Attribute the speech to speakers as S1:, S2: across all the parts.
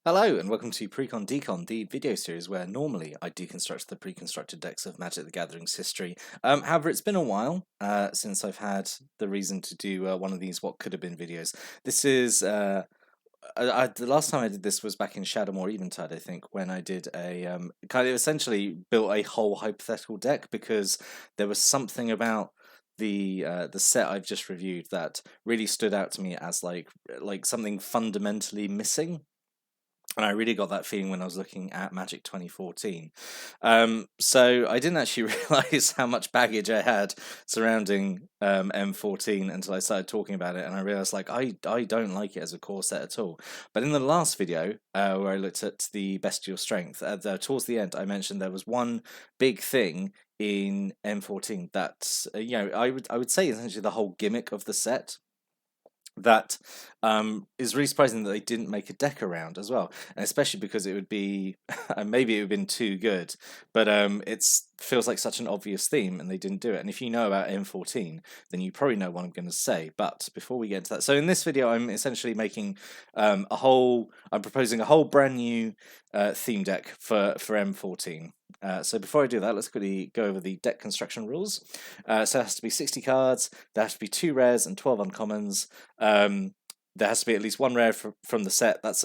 S1: Hello and welcome to Precon Decon, the video series where normally I deconstruct the pre-constructed decks of Magic the Gathering's history. However, it's been a while since I've had the reason to do one of these what could have been videos. This is the last time I did this was back in Shadowmoor Eventide, I think, when I did a kind of essentially built a whole hypothetical deck because there was something about the set I've just reviewed that really stood out to me as like something fundamentally missing, and I really got that feeling when I was looking at Magic 2014. So I didn't actually realize how much baggage I had surrounding M14 until I started talking about it, and I realized I don't like it as a core set at all. But in the last video where I looked at the bestial strength, towards the end I mentioned there was one big thing in M14 that I would say essentially the whole gimmick of the set that is really surprising that they didn't make a deck around as well, and especially because it would be maybe it would have been too good, but it's feels like such an obvious theme and they didn't do it. And if you know about M14, then you probably know what I'm going to say. But before we get into that, so in this video I'm essentially making I'm proposing a whole brand new theme deck for M14. So before I do that, let's quickly go over the deck construction rules. So it has to be 60 cards, there has to be 2 rares and 12 uncommons. There has to be at least 1 rare from the set. That's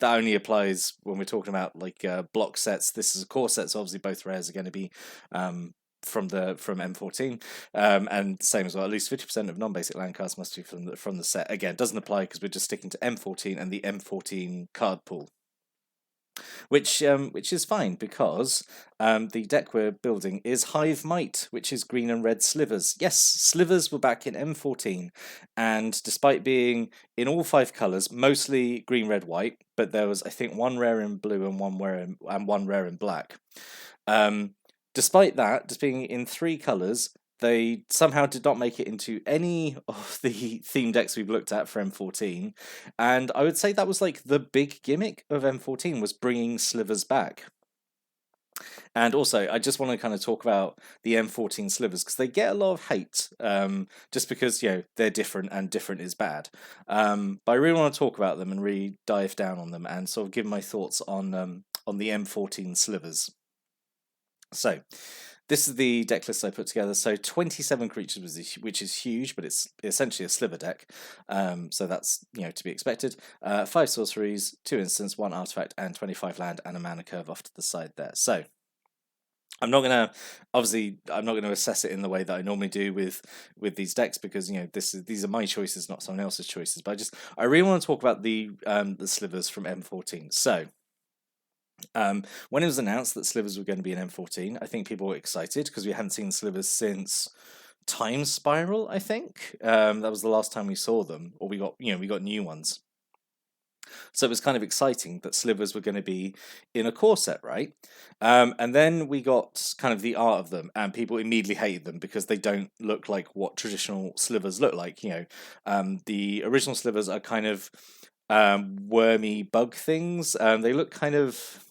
S1: that only applies when we're talking about like block sets. This is a core set, so obviously both rares are going to be from M14, and same as well. At least 50% of non-basic land cards must be from the set. Again, doesn't apply because we're just sticking to M14 and the M14 card pool. Which is fine because the deck we're building is Hive Might, which is green and red slivers. Yes, slivers were back in M14, and despite being in all 5 colours, mostly green, red, white, but there was I think 1 rare in blue and 1 rare in black. Despite that, just being in 3 colours, they somehow did not make it into any of the theme decks we've looked at for M14, and I would say that was like the big gimmick of M14 was bringing slivers back. And also, I just want to kind of talk about the M14 slivers because they get a lot of hate, just because they're different and different is bad. But I really want to talk about them and really dive down on them and sort of give my thoughts on the M14 slivers. So, this is the deck list I put together. So 27 creatures, which is huge, but it's essentially a sliver deck. So that's to be expected. 5 sorceries, 2 instants, 1 artifact, and 25 land, and a mana curve off to the side there. So I'm not gonna assess it in the way that I normally do with these decks because these are my choices, not someone else's choices. But I really want to talk about the slivers from M14. So. When it was announced that slivers were going to be in M14, I think people were excited because we hadn't seen slivers since Time Spiral. I think that was the last time we saw them, or we got new ones. So it was kind of exciting that slivers were going to be in a core set, right? And then we got kind of the art of them, and people immediately hated them because they don't look like what traditional slivers look like. The original slivers are kind of wormy bug things. They look kind of,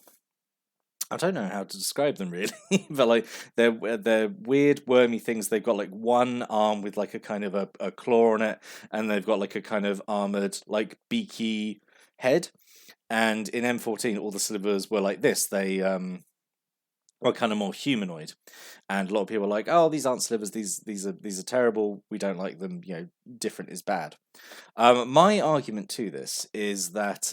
S1: I don't know how to describe them really, but like they're weird wormy things. They've got like 1 arm with like a kind of a claw on it, and they've got like a kind of armored like beaky head. And in M14, all the slivers were like this. They were kind of more humanoid, and a lot of people are like, "Oh, these aren't slivers. These are terrible. We don't like them. Different is bad." My argument to this is that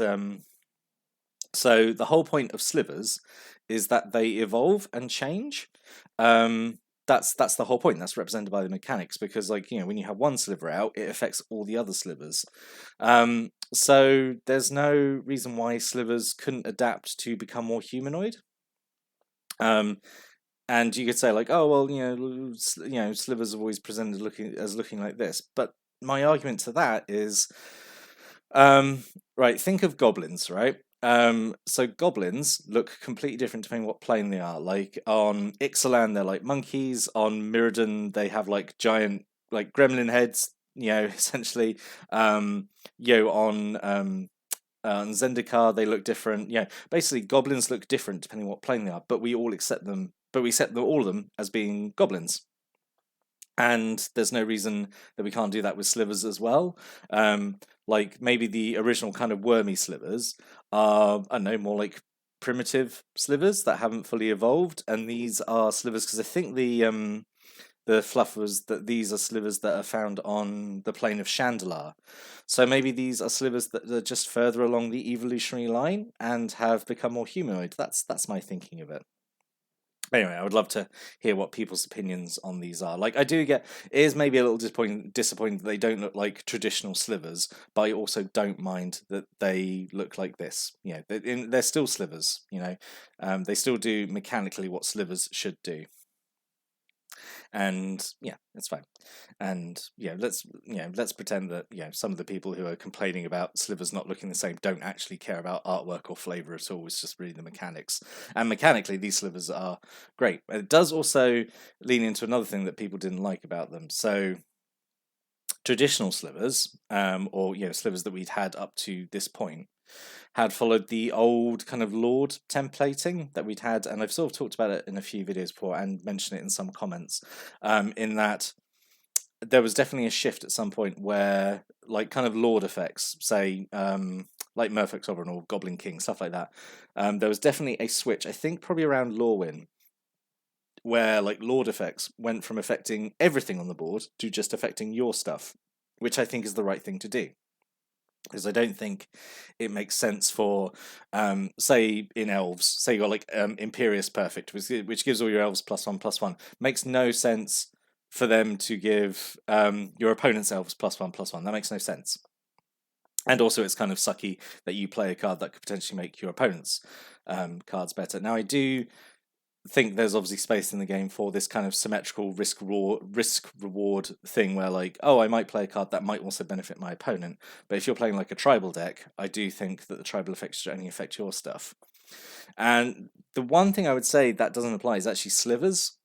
S1: so the whole point of slivers is that they evolve and change. That's the whole point. That's represented by the mechanics because, when you have 1 sliver out, it affects all the other slivers. So there's no reason why slivers couldn't adapt to become more humanoid. And you could say like, oh well, slivers have always presented looking like this. But my argument to that is, right, think of goblins, right? So goblins look completely different depending what plane they are. Like on Ixalan, they're like monkeys. On Mirrodin, they have like giant, like gremlin heads. Essentially. On Zendikar, they look different. Basically, goblins look different depending what plane they are. But we all accept them. But we accept all of them as being goblins. And there's no reason that we can't do that with slivers as well. Like maybe the original kind of wormy slivers are, I don't know, more like primitive slivers that haven't fully evolved, and these are slivers because I think the fluff was that these are slivers that are found on the plane of Chandelar. So maybe these are slivers that are just further along the evolutionary line and have become more humanoid. That's my thinking of it. Anyway, I would love to hear what people's opinions on these are. Like, I do get it is maybe a little disappointing that they don't look like traditional slivers, but I also don't mind that they look like this. You know, they're still slivers. You know, they still do mechanically what slivers should do, and yeah, it's fine. And yeah, let's pretend that some of the people who are complaining about slivers not looking the same don't actually care about artwork or flavor at all. It's just really the mechanics. And mechanically, these slivers are great. It does also lean into another thing that people didn't like about them. So traditional slivers, or slivers that we'd had up to this point, had followed the old kind of Lord templating that we'd had, and I've sort of talked about it in a few videos before and mentioned it in some comments. In that there was definitely a shift at some point where, like, kind of Lord effects, say, like Murphic Sovereign or Goblin King, stuff like that. There was definitely a switch, I think, probably around Lorwyn, where like Lord effects went from affecting everything on the board to just affecting your stuff, which I think is the right thing to do. Because I don't think it makes sense for, say, in elves, say you got like Imperious Perfect, which gives all your elves +1/+1. Makes no sense for them to give your opponent's elves +1/+1. That makes no sense. And also, it's kind of sucky that you play a card that could potentially make your opponent's cards better. Now, I do think there's obviously space in the game for this kind of symmetrical risk reward thing where, like, oh, I might play a card that might also benefit my opponent, but if you're playing like a tribal deck, I do think that the tribal effects should only affect your stuff. And the one thing I would say that doesn't apply is actually slivers.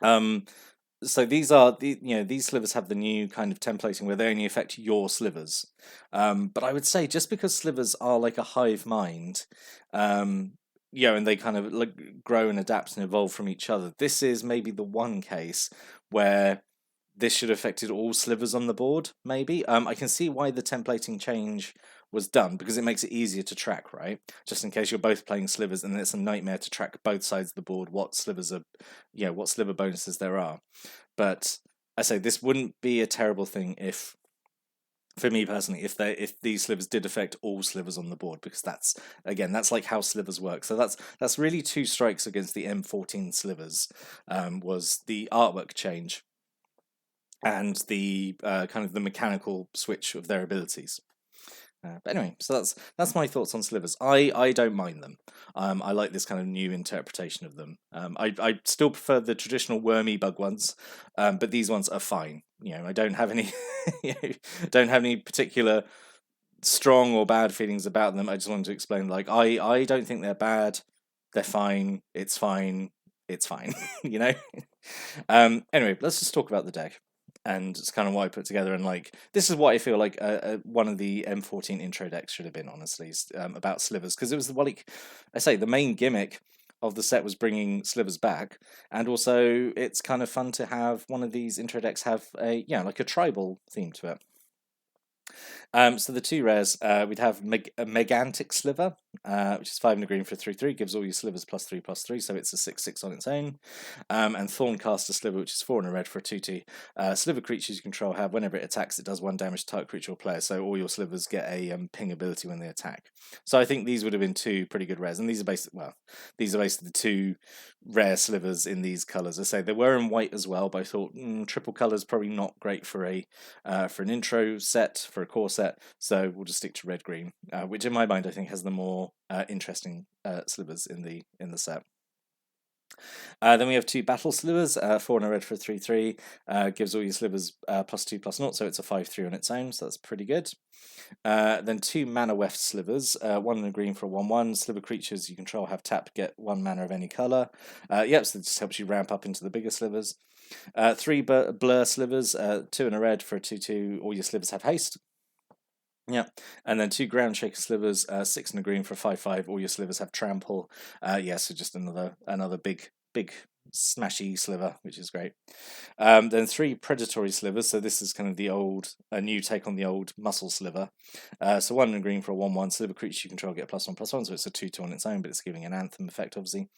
S1: So these are these slivers have the new kind of templating where they only affect your slivers. But I would say just because slivers are like a hive mind, and they kind of like grow and adapt and evolve from each other. This is maybe the one case where this should have affected all slivers on the board. Maybe I can see why the templating change was done because it makes it easier to track, right? Just in case you're both playing slivers, and it's a nightmare to track both sides of the board what slivers are, what sliver bonuses there are. But I say this wouldn't be a terrible thing if, for me personally, if these slivers did affect all slivers on the board, because that's like how slivers work. So that's really two strikes against the M14 slivers. Was the artwork change and the kind of the mechanical switch of their abilities. But anyway, so that's my thoughts on slivers. I don't mind them. I like this kind of new interpretation of them. I still prefer the traditional wormy bug ones, but these ones are fine. I don't have any don't have any particular strong or bad feelings about them. I just wanted to explain, like, I don't think they're bad. They're fine. It's fine. It's fine. you know. Anyway, let's just talk about the deck. And it's kind of what I put together, and like this is what I feel like one of the M14 intro decks should have been, honestly, about slivers, because it was like I say, the main gimmick of the set was bringing slivers back, and also it's kind of fun to have one of these intro decks have a like a tribal theme to it. So the two rares, we'd have a Megantic Sliver, which is 5 and a green for 3/3, gives all your slivers +3/+3, so it's a 6/6 on its own. And Thorncaster Sliver, which is 4 and a red for a 2/2. Sliver creatures you control have, whenever it attacks, it does 1 damage to target creature or player, so all your slivers get a ping ability when they attack. So I think these would have been two pretty good rares, and these are basically the two rare slivers in these colours. I say they were in white as well, but I thought triple colours probably not great for an intro set, for a core set, so we'll just stick to red green, which in my mind I think has the more interesting slivers in the set. Then we have 2 battle slivers, 4 and a red for a 3/3, gives all your slivers +2/+0, so it's a 5/3 on its own, so that's pretty good. Then 2 mana weft slivers, 1 and a green for a 1/1. Sliver creatures you control have tap, get 1 mana of any colour. Yep, so it just helps you ramp up into the bigger slivers. 3 blur slivers, 2 and a red for a 2/2. All your slivers have haste. Yeah, and then 2 ground shaker slivers, 6 and a green for a 5/5. All your slivers have trample. So just another big smashy sliver, which is great. Then 3 predatory slivers, so this is kind of a new take on the old muscle sliver. So 1 in green for a 1/1 sliver creature you control, get +1/+1, so it's a 2/2 on its own, but it's giving an anthem effect, obviously.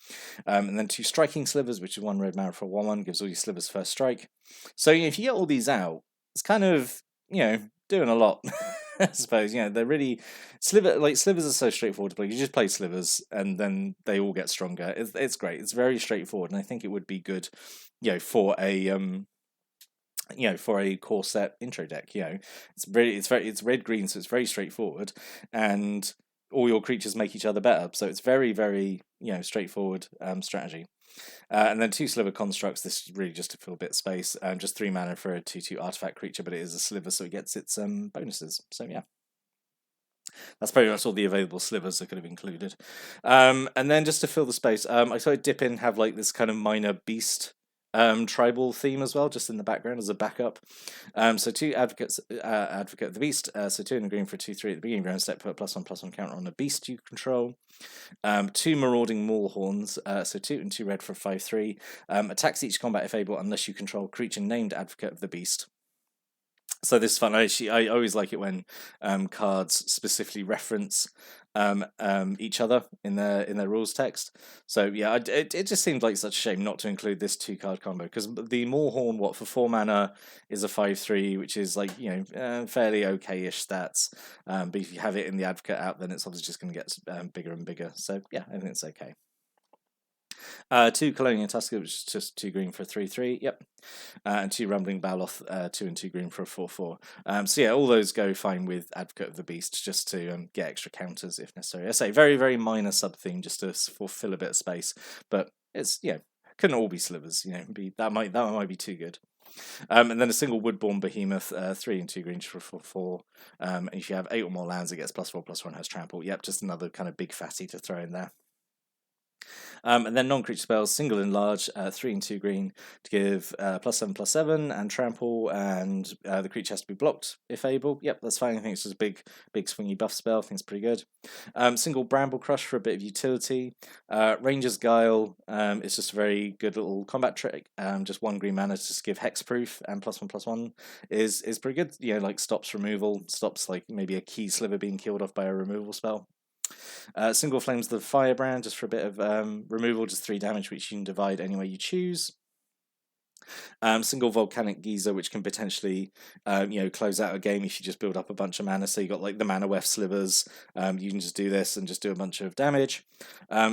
S1: And then 2 striking slivers, which is 1 red mana for a 1/1, gives all your slivers first strike. So if you get all these out, it's kind of doing a lot. I suppose they're really slivers are so straightforward to play. You just play slivers, and then they all get stronger. It's great. It's very straightforward, and I think it would be good, for a core set intro deck. It's red green, so it's very straightforward, and all your creatures make each other better. So it's very, very straightforward strategy. And then 2 sliver constructs. This is really just to fill a bit of space. Just 3 mana for a 2/2 artifact creature, but it is a sliver, so it gets its bonuses. So yeah, that's pretty much all the available slivers that could have included. And then just to fill the space, I saw dip in have like this kind of minor beast tribal theme as well, just in the background as a backup. So 2 advocate of the beast. So 2 in the green for a 2/3 at the beginning of your own step, put a +1/+1 counter on a beast you control. 2 marauding maulhorns. So 2 and 2 red for a 5/3. Attacks each combat if able, unless you control a creature named advocate of the beast. So this is fun. I always like it when cards specifically reference each other in their rules text. So yeah, it just seemed like such a shame not to include this 2-card combo, because the Maulhorn, for 4 mana, is a 5/3, which is like fairly okay-ish stats. But if you have it in the Advocate out, then it's obviously just going to get bigger and bigger. So yeah, I think it's okay. 2 Colonial Tusker, which is just 2 green for a 3/3. Yep. And 2 Rumbling Baloth, 2 and 2 green for a 4/4. So yeah, all those go fine with Advocate of the Beast, just to get extra counters if necessary. I say very, very minor sub theme, just to fulfill a bit of space. But it's couldn't all be slivers. That might be too good. And then a single Woodborn Behemoth, 3 and 2 greens for 4/4. And if you have 8 or more lands, it gets +4/+1, has trample. Yep, just another kind of big fatty to throw in there. And then non-creature spells, single and large, 3 and 2 green, to give +7/+7 and trample, and the creature has to be blocked if able. Yep, that's fine. I think it's just a big swingy buff spell. I think it's pretty good. Single Bramble Crush for a bit of utility. Ranger's Guile is just a very good little combat trick. Just 1 green mana to just give hexproof, and +1/+1 is pretty good. Like stops removal, stops like maybe a key sliver being killed off by a removal spell. Single Flames the Firebrand, just for a bit of removal, just 3 damage, which you can divide any way you choose. Single Volcanic Geyser, which can potentially close out a game if you just build up a bunch of mana. So you got like the Mana Weft slivers, you can just do this and just do a bunch of damage.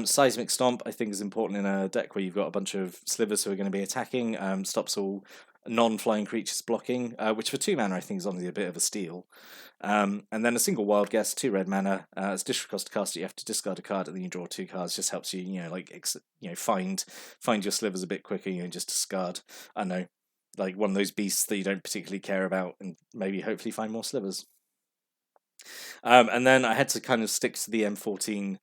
S1: Seismic Stomp, I think, is important in a deck where you've got a bunch of slivers who are going to be attacking. Stops all non-flying creatures blocking, which for 2 mana I think is honestly a bit of a steal. And then a single Wild Guess, 2 red mana. It's discard cost to cast it. You have to discard a card, and then you draw 2 cards. Just helps you, find your slivers a bit quicker. Just discard. I don't know, like one of those beasts that you don't particularly care about, and maybe hopefully find more slivers. And then I had to kind of stick to the M14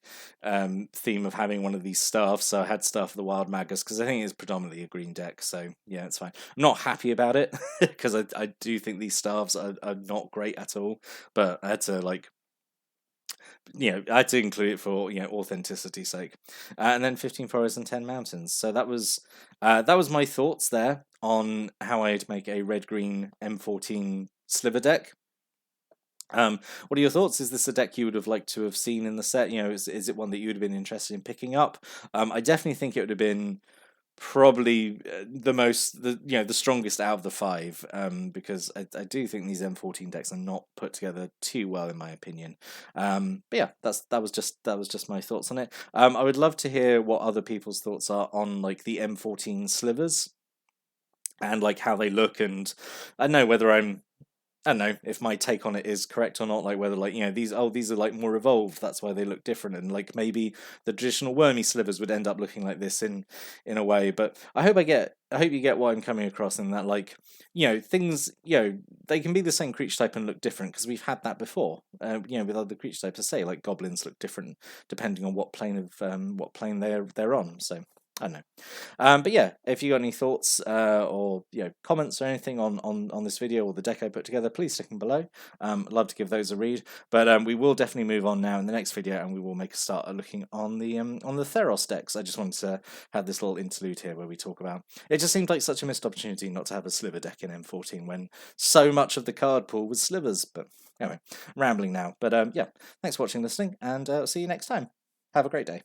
S1: theme of having one of these staffs. So I had Staff of the Wild Magus, because I think it's predominantly a green deck. So yeah, it's fine. I'm not happy about it, because I do think these staffs are not great at all. But I had to I had to include it for authenticity's sake. And then 15 forests and 10 mountains. So that was my thoughts there on how I'd make a red-green M14 sliver deck. What are your thoughts? Is this a deck you would have liked to have seen in the set? Is it one that you would have been interested in picking up? I definitely think it would have been probably the strongest out of the 5, because I do think these M14 decks are not put together too well, in my opinion. But yeah, that was just my thoughts on it. I would love to hear what other people's thoughts are on like the M14 slivers and like how they look, and I don't know whether I don't know if my take on it is correct or not, like whether these are like more evolved, that's why they look different, and like maybe the traditional wormy slivers would end up looking like this in a way. But I hope you get what I'm coming across, in that things they can be the same creature type and look different, because we've had that before with other creature types. I say like goblins look different depending on what plane they're on. So I don't know. But yeah, if you got any thoughts or comments or anything on this video or the deck I put together, please stick them below. I'd love to give those a read. But we will definitely move on now in the next video, and we will make a start at looking on the Theros decks. I just wanted to have this little interlude here where we talk about. It just seemed like such a missed opportunity not to have a sliver deck in M14 when so much of the card pool was slivers. But anyway, rambling now. But yeah, thanks for watching, listening, and see you next time. Have a great day.